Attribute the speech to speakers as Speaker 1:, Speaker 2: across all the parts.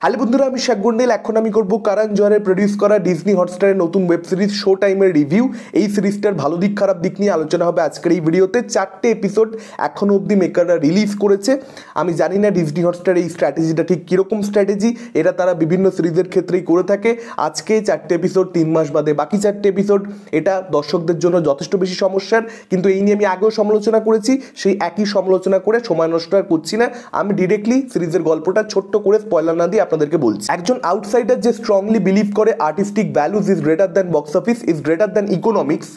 Speaker 1: Hello বন্ধুরা, আমি শেখ গন্ডেল। এখন আমি করব কারণ জোহরের প্রডিউস করা ডিজনি হটস্টারের নতুন ওয়েব সিরিজ শো টাইমের রিভিউ। এই সিরিজটার ভালো দিক খারাপ দিক নিয়ে আলোচনা হবে আজকের এই ভিডিওতে। 4টে এপিসোড এখনও অবধি মেকাররা রিলিজ করেছে। আমি জানি না ডিজনি হটস্টারের এই স্ট্র্যাটেজিটা ঠিক কীরকম স্ট্র্যাটেজি, এটা তারা বিভিন্ন সিরিজের ক্ষেত্রেই করে থাকে। আজকে 4টে এপিসোড 3 মাস বাদে বাকি 4টে এপিসোড, এটা দর্শকদের জন্য যথেষ্ট বেশি সমস্যার। কিন্তু এই নিয়ে আমি আগেও সমালোচনা করেছি, সেই একই সমালোচনা করে সময় নষ্ট আর করছি না। আমি ডিরেক্টলি সিরিজের গল্পটা ছোট্ট করে স্পয়লার না দিয়ে আপনাদেরকে বলছি। একজন আউটসাইডার যে স্ট্রংলি বিলিভ করে artistic values is greater than box office, is greater than economics,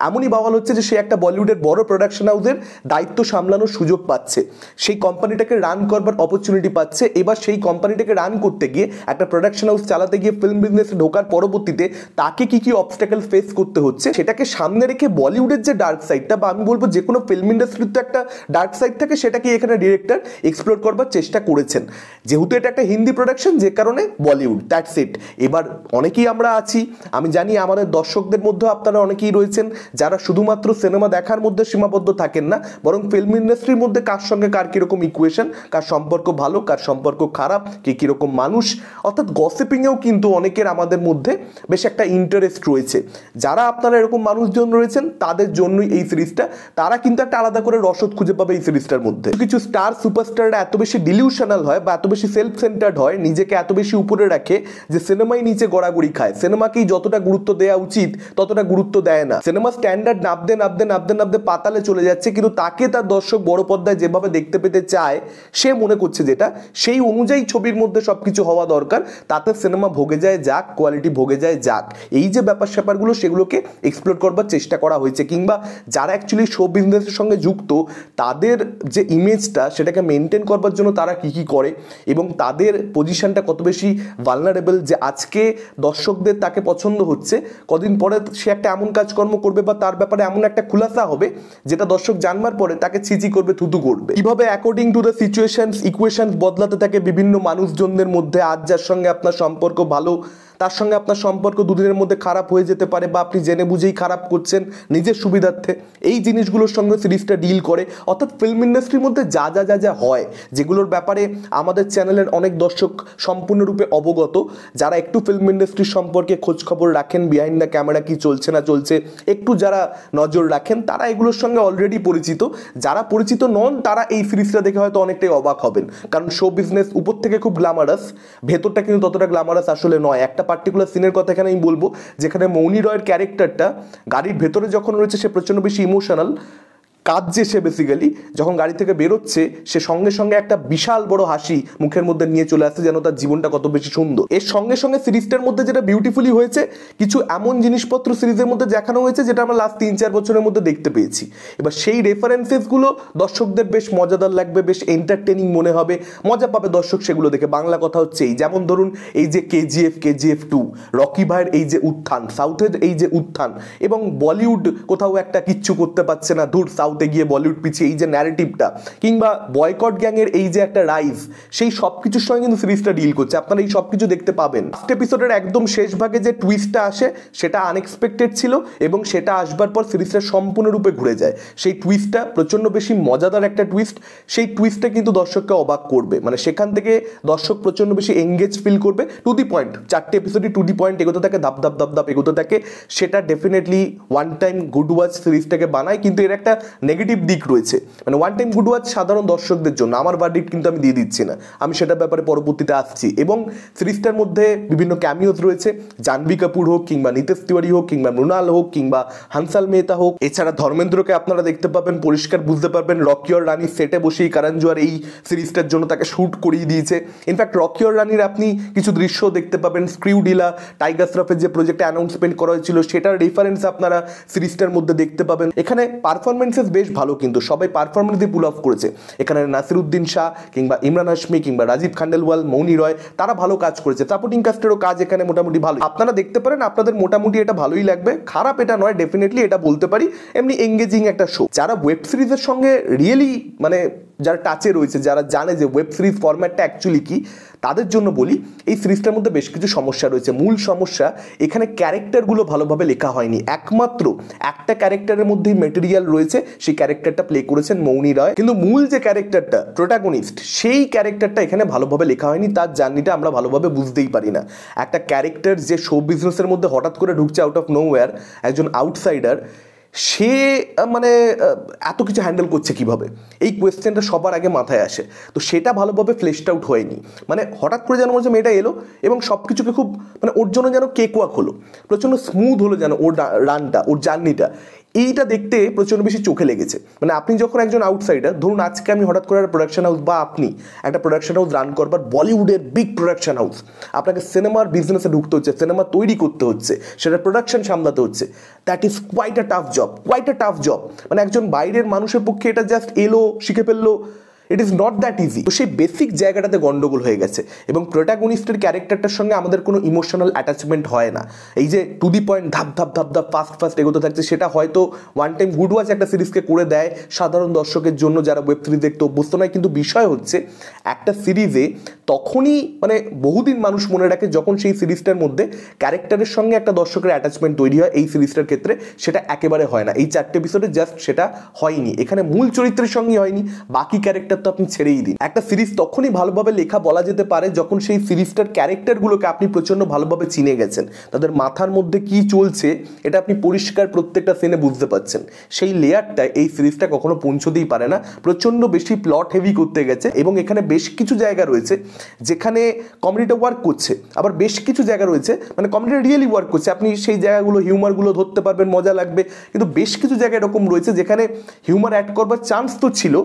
Speaker 1: এমনই ভাবা হচ্ছে যে সে একটা বলিউডের বড় প্রোডাকশন হাউসের দায়িত্ব সামলানোর সুযোগ পাচ্ছে, সেই কোম্পানিটাকে রান করবার অপরচুনিটি পাচ্ছে। এবার সেই কোম্পানিটাকে রান করতে গিয়ে, একটা প্রোডাকশন হাউস চালাতে গিয়ে, ফিল্ম বিজনেসে ঢোকার পরবর্তীতে তাকে কি কি অবস্ট্যাকল ফেস করতে হচ্ছে, সেটাকে সামনে রেখে বলিউডের যে ডার্ক সাইডটা, বা আমি বলবো যে কোনো ফিল্ম ইন্ডাস্ট্রির তো একটা ডার্ক সাইড থাকে, সেটাকে এখানে ডিরেক্টর এক্সপ্লোর করবার চেষ্টা করেছেন। যেহেতু এটা একটা হিন্দি প্রোডাকশন, যে কারণে বলিউড, দ্যাটস ইট। এবার অনেকেই আমরা আছি, আমি জানি আমাদের দর্শকদের মধ্যে আপনারা অনেকেই রয়েছেন যারা শুধুমাত্র সিনেমা দেখার মধ্যে সীমাবদ্ধ থাকেন না, বরং ফিল্ম ইন্ডাস্ট্রির মধ্যে কার সঙ্গে কার কীরকম ইকুয়েশন, কার সম্পর্ক ভালো, কার সম্পর্ক খারাপ, কে কীরকম মানুষ, অর্থাৎ গসিপিংয়েও কিন্তু অনেকের আমাদের মধ্যে বেশ একটা ইন্টারেস্ট রয়েছে। যারা আপনারা এরকম মানুষজন রয়েছেন তাদের জন্যই এই সিরিজটা, তারা কিন্তু একটা আলাদা করে রসদ খুঁজে পাবে এই সিরিজটার মধ্যে। কিছু স্টার সুপারস্টাররা এত বেশি ডিলিউশনাল হয় বা এত বেশি সেলফ সেন্টার্ড হয়, নিজেকে এত বেশি উপরে রাখে যে সিনেমাই নিচে গড়াগড়ি খায়। সিনেমাকেই যতটা গুরুত্ব দেওয়া উচিত ততটা গুরুত্ব দেয় না। সিনেমা স্ট্যান্ডার্ড নাবতে নাবতে নাবতে নাবতে পাতালে চলে যাচ্ছে, কিন্তু তাকে তার দর্শক বড় পর্দায় যেভাবে দেখতে পেতে চায়, সে মনে করছে যেটা সেই অনুযায়ী ছবির মধ্যে সবকিছু হওয়া দরকার, তাতে সিনেমা ভোগে যায় যাক, কোয়ালিটি ভোগে যায় যাক। এই যে ব্যাপার স্যাপারগুলো, সেগুলোকে এক্সপ্লোর করবার চেষ্টা করা হয়েছে। কিংবা যারা অ্যাকচুয়ালি শো বিজনেসের সঙ্গে যুক্ত, তাদের যে ইমেজটা, সেটাকে মেনটেন করবার জন্য তারা কি কি করে, এবং তাদের পজিশনটা কত বেশি ভালনারেবল, যে আজকে দর্শকদের তাকে পছন্দ হচ্ছে, কদিন পরে সে একটা এমন কাজকর্ম করবে বা তার ব্যাপারে এমন একটা খুলাসা হবে যেটা দর্শক জানবার পরে তাকে ছিচি করবে, থুতু করবে। কিভাবে according to the situations equations বদলাতে থাকে বিভিন্ন মানুষজনদের মধ্যে। আজ যার সঙ্গে আপনার সম্পর্ক ভালো, তার সঙ্গে আপনার সম্পর্ক দুদিনের মধ্যে খারাপ হয়ে যেতে পারে, বা আপনি জেনে বুঝেই খারাপ করছেন নিজের সুবিধার্থে। এই জিনিসগুলোর সঙ্গে সিরিজটা ডিল করে। অর্থাৎ ফিল্ম ইন্ডাস্ট্রির মধ্যে যা যা যা যা হয়, যেগুলোর ব্যাপারে আমাদের চ্যানেলের অনেক দর্শক সম্পূর্ণরূপে অবগত, যারা একটু ফিল্ম ইন্ডাস্ট্রির সম্পর্কে খোঁজখবর রাখেন, বিহাইন্ড দ্য ক্যামেরা কি চলছে না চলছে একটু যারা নজর রাখেন, তারা এগুলোর সঙ্গে অলরেডি পরিচিত। যারা পরিচিত নন, তারা এই সিরিজটা দেখে হয়তো অনেকটাই অবাক হবেন, কারণ শো বিজনেস উপর থেকে খুব গ্ল্যামারাস, ভেতরটা কিন্তু ততটা গ্ল্যামারাস আসলে নয়। একটা পার্টিকুলার সিনের কথা এখানে আমি বলবো, যেখানে মৌনি রয়ের ক্যারেক্টারটা গাড়ির ভেতরে যখন রয়েছে, সে প্রচণ্ড বেশি ইমোশনাল কাঁদছে। সে বেসিক্যালি যখন গাড়ি থেকে বেরোচ্ছে, সে সঙ্গে সঙ্গে একটা বিশাল বড় হাসি মুখের মধ্যে নিয়ে চলে আসছে, যেন তার জীবনটা কত বেশি সুন্দর। এর সঙ্গে সঙ্গে সিরিজটার মধ্যে যেটা বিউটিফুলি হয়েছে, কিছু এমন জিনিসপত্র সিরিজের মধ্যে দেখানো হয়েছে যেটা আমরা লাস্ট 3-4 বছরের মধ্যে দেখতে পেয়েছি। এবার সেই রেফারেন্সেসগুলো দর্শকদের বেশ মজাদার লাগবে, বেশ এন্টারটেনিং মনে হবে, মজা পাবে দর্শক সেগুলো দেখে। বাংলা কথা হচ্ছে এই, যেমন ধরুন এই যে কেজিএফ 2, রকি ভাইয়ের এই যে উত্থান, সাউথের এই যে উত্থান, এবং বলিউড কোথাও একটা কিচ্ছু করতে পারছে না, দূর সাউথে গিয়ে বলিউড পিছিয়ে, এই যে ন্যারেটিভটা, কিংবা বয়কট গ্যাংয়ের এই যে একটা রাইজ, সেই সব কিছুর সঙ্গে কিন্তু সিরিজটা ডিল করছে। আপনারা এই সব কিছু দেখতে পাবেন। ফার্স্ট এপিসোডের একদম শেষ ভাগে যে টুইস্টটা আসে, সেটা আনএক্সপেক্টেড ছিল, এবং সেটা আসবার পর সিরিজটা সম্পূর্ণরূপে ঘুরে যায়। সেই টুইস্টটা প্রচণ্ড বেশি মজাদার একটা টুইস্ট, সেই টুইস্টটা কিন্তু দর্শককে অবাক করবে। মানে সেখান থেকে দর্শক প্রচণ্ড বেশি এঙ্গেজ ফিল করবে। টু দি পয়েন্ট, 4টে এপিসোডই টু দি পয়েন্ট এগোতে থাকে, ধাপ ধাপ ধাপ ধাপ এগোতে থাকে। সেটা definitely one time good watch সিরিজটাকে বানায়, কিন্তু এর একটা নেগেটিভ দিক রয়েছে। মানে ওয়ান টাইম গুড ওয়াচ সাধারণ দর্শকদের জন্য, আমার ভার্ডিক্ট কিন্তু আমি দিয়ে দিচ্ছি না, আমি সেটার ব্যাপারে পরবর্তীতে আসছি। এবং সিরিজটার মধ্যে বিভিন্ন ক্যামিওজ রয়েছে, জাহ্নবী কাপুর হোক, কিংবা নিতেশ তিওয়ারি হোক, কিংবা মৃণাল হোক, কিংবা হানসাল মেহতা হোক। এছাড়া ধর্মেন্দ্রকে আপনারা দেখতে পাবেন, পরিষ্কার বুঝতে পারবেন রকি অর রানি সেটে বসেই কারণ জোহর এই সিরিজটার জন্য তাকে শ্যুট করিয়ে দিয়েছে। ইনফ্যাক্ট রকি অর রানির আপনি কিছু দৃশ্য দেখতে পাবেন, স্ক্রিউ ডিলা, টাইগার শ্রফের যে প্রজেক্টে অ্যানাউন্সমেন্ট করা হয়েছিল, সেটার রেফারেন্স আপনারা সিরিজটার মধ্যে দেখতে পাবেন। এখানে পারফরমেন্সেস বেশ ভালো, কিন্তু সবাই পারফরমেন্স দিয়ে পুল অফ করেছে। এখানে নাসিরুদ্দিন শাহ, কিংবা ইমরান হাশমি, কিংবা রাজীব খান্ডেলওয়াল, মৌনি রয়, তারা ভালো কাজ করেছে। সাপোর্টিং কাস্টেরও কাজ এখানে মোটামুটি ভালো, আপনারা দেখতে পারেন, আপনাদের মোটামুটি এটা ভালোই লাগবে, খারাপ এটা নয়, ডেফিনেটলি এটা বলতে পারি। এমনি এঙ্গেজিং একটা শো। যারা ওয়েব সিরিজের সঙ্গে রিয়েলি মানে যারা টাচে রয়েছে, যারা জানে যে ওয়েব সিরিজ ফরম্যাটটা অ্যাকচুয়ালি কি, তাদের জন্য বলি এই সিরিজটার মধ্যে বেশ কিছু সমস্যা রয়েছে। মূল সমস্যা এখানে ক্যারেক্টারগুলো ভালোভাবে লেখা হয়নি। একমাত্র একটা ক্যারেক্টারের মধ্যেই মেটেরিয়াল রয়েছে, সেই ক্যারেক্টারটা প্লে করেছেন মৌনি রায়, কিন্তু মূল যে ক্যারেক্টারটা প্রোটাগনিস্ট সেই ক্যারেক্টারটা এখানে ভালোভাবে লেখা হয়নি। তার জার্নিটা আমরা ভালোভাবে বুঝতেই পারি না। একটা ক্যারেক্টার যে শো বিজনেসের মধ্যে হঠাৎ করে ঢুকছে আউট অফ নোওয়্যার, একজন আউটসাইডার, সে মানে এত কিছু হ্যান্ডেল করছে কিভাবে, এই কোয়েশ্চেনটা সবার আগে মাথায় আসে। তো সেটা ভালোভাবে ফ্লেশড আউট হয়নি। মানে হঠাৎ করে যেন বলছে মেয়েটা এলো এবং সব কিছুকে খুব মানে ওর জন্য যেন কেকওয়াক হলো, প্রচণ্ড স্মুথ হলো যেন ওর রানটা, ওর জার্নিটা। এইটা দেখতে প্রচণ্ড বেশি চোখে লেগেছে। মানে আপনি যখন একজন আউটসাইডার, ধরুন আজকে আমি হঠাৎ করে একটা প্রোডাকশন হাউস বা আপনি একটা প্রোডাকশন হাউস রান করবার, বলিউডের বিগ প্রোডাকশন হাউস, আপনাকে সিনেমার বিজনেসে ঢুকতে হচ্ছে, সিনেমা তৈরি করতে হচ্ছে, সেটা প্রোডাকশন সামলাতে হচ্ছে। That is quite a tough job. মানে একজন বাইরের মানুষের পক্ষে এটা জাস্ট এলো, শিখে ফেললো, it is not that easy. তো সেই বেসিক জায়গাটাতে গন্ডগোল হয়ে গেছে এবং প্রোটাগনিস্টের ক্যারেক্টারটার সঙ্গে আমাদের কোনো ইমোশনাল অ্যাটাচমেন্ট হয় না। এই যে টু দি পয়েন্ট ধাপ ধাপ ফাস্ট এগোতে থাকছে, সেটা হয়তো ওয়ান টাইম গুড ওয়াচ একটা সিরিজকে করে দেয় সাধারণ দর্শকের জন্য যারা ওয়েব সিরিজ দেখতে অভ্যস্ত নয়। কিন্তু বিষয় হচ্ছে একটা সিরিজে তখনই মানে বহুদিন মানুষ মনে রাখে যখন সেই সিরিজটার মধ্যে ক্যারেক্টারের সঙ্গে একটা দর্শকের অ্যাটাচমেন্ট তৈরি হয়। এই সিরিজটার ক্ষেত্রে সেটা একেবারে হয় না। এই 4টে এপিসোডে জাস্ট সেটা হয়নি। এখানে মূল চরিত্রের সঙ্গে হয়নি, বাকি ক্যারেক্টার তো আপনি ছেড়েই দিন। একটা সিরিজ তখনই ভালোভাবে লেখা বলা যেতে পারে যখন সেই সিরিজটার ক্যারেক্টারগুলোকে আপনি প্রচণ্ড ভালোভাবে চিনে গেছেন, তাদের মাথার মধ্যে কি চলছে এটা আপনি পরিষ্কার প্রত্যেকটা সিনে বুঝতে পারছেন। সেই লেয়ারটা এই সিরিজটা কখনো পৌঁছতেই পারে না, প্রচণ্ড বেশি প্লট হেভি করতে গেছে। এবং এখানে বেশ কিছু জায়গা রয়েছে যেখানে কমেডিটা ওয়ার্ক করছে, আবার বেশ কিছু জায়গা রয়েছে মানে কমেডিটা রিয়েলি ওয়ার্ক করছে, আপনি সেই জায়গাগুলো হিউমারগুলো ধরতে পারবেন, মজা লাগবে। কিন্তু বেশ কিছু জায়গা এরকম রয়েছে যেখানে হিউমার অ্যাড করবার চান্স তো ছিল,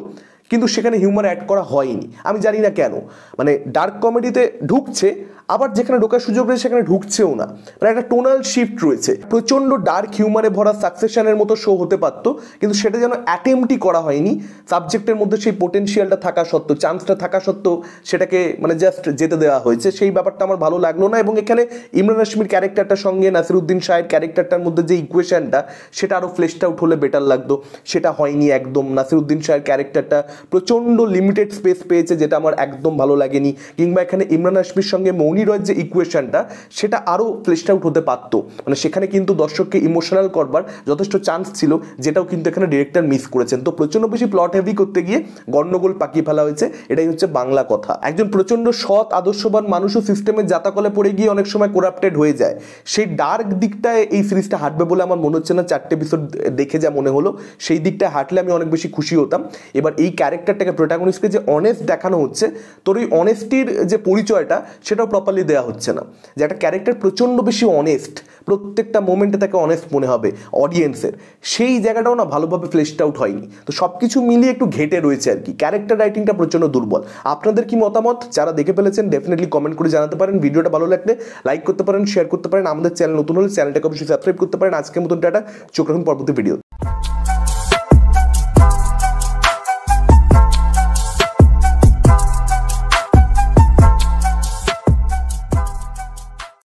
Speaker 1: কিন্তু সেখানে হিউমার অ্যাড করা হয়নি। আমি জানি না কেন। মানে ডার্ক কমেডিতে ঢুকছে, আবার যেখানে ঢোকার সুযোগ রয়েছে সেখানে ঢুকছেও না। মানে একটা টোনাল শিফট রয়েছে। প্রচণ্ড ডার্ক হিউমারে ভরা সাকসেশনের মতো শো হতে পারতো, কিন্তু সেটা যেন অ্যাটেম্পটই করা হয়নি। সাবজেক্টের মধ্যে সেই পোটেনশিয়ালটা থাকা সত্ত্বেও, চান্সটা থাকা সত্ত্বেও সেটাকে মানে জাস্ট যেতে দেওয়া হয়েছে। সেই ব্যাপারটা আমার ভালো লাগলো না। এবং এখানে ইমরান হাশমির ক্যারেক্টারটার সঙ্গে নাসিরুদ্দিন শাহের ক্যারেক্টারটার মধ্যে যে ইকুয়েশনটা, সেটা আরও ফ্লেশড আউট হলে বেটার লাগতো। সেটা হয়নি একদম। নাসিরুদ্দিন শাহের ক্যারেক্টারটা প্রচণ্ড লিমিটেড স্পেস পেয়েছে, যেটা আমার একদম ভালো লাগেনি। কিংবা এখানে ইমরান হাশমির সঙ্গে মৌনি রয়ের যে ইকুয়েশনটা, সেটা আরও ফ্লেশড আউট হতে পারতো। মানে সেখানে কিন্তু দর্শককে ইমোশনাল করবার যথেষ্ট চান্স ছিল, যেটাও কিন্তু এখানে ডিরেক্টর মিস করেছেন। তো প্রচণ্ড বেশি প্লট হেভি করতে গিয়ে গন্ডগোল পাকিয়ে ফেলা হয়েছে, এটাই হচ্ছে বাংলা কথা। একজন প্রচণ্ড সৎ আদর্শবান মানুষও সিস্টেমের জাতাকলে পড়ে গিয়ে অনেক সময় করাপ্টেড হয়ে যায়। সেই ডার্ক দিকটায় এই সিরিজটা হাঁটবে বলে আমার মনে হচ্ছে না। 4টে এপিসোড দেখে যা মনে হলো, সেই দিকটায় হাঁটলে আমি অনেক বেশি খুশি হতাম। এবার এই ক্যারেক্টারটাকে, প্রোটাগনিস্টকে যে অনেস্ট দেখানো হচ্ছে, তোর ওই অনেস্টির যে পরিচয়টা সেটাও প্রপারলি দেওয়া হচ্ছে না। যে একটা ক্যারেক্টার প্রচণ্ড বেশি অনেস্ট, প্রত্যেকটা মোমেন্টে তাকে অনেস্ট মনে হবে অডিয়েন্সের, সেই জায়গাটাও না ভালোভাবে ফ্লেশড আউট হয়নি। তো সব কিছু মিলিয়ে একটু ঘেটে রয়েছে আর কি। ক্যারেক্টার রাইটিংটা প্রচণ্ড দুর্বল। আপনাদের কি মতামত? যারা দেখে ফেলেছেন ডেফিনেটলি কমেন্ট করে জানাতে পারেন। ভিডিওটা ভালো লাগলে লাইক করতে পারেন, শেয়ার করতে পারেন। আমাদের চ্যানেল নতুন হলে চ্যানেলটাকে অবশ্যই সাবস্ক্রাইব করতে পারেন। আজকের মতন টাটা, চোখ রাখুন পরবর্তী ভিডিও।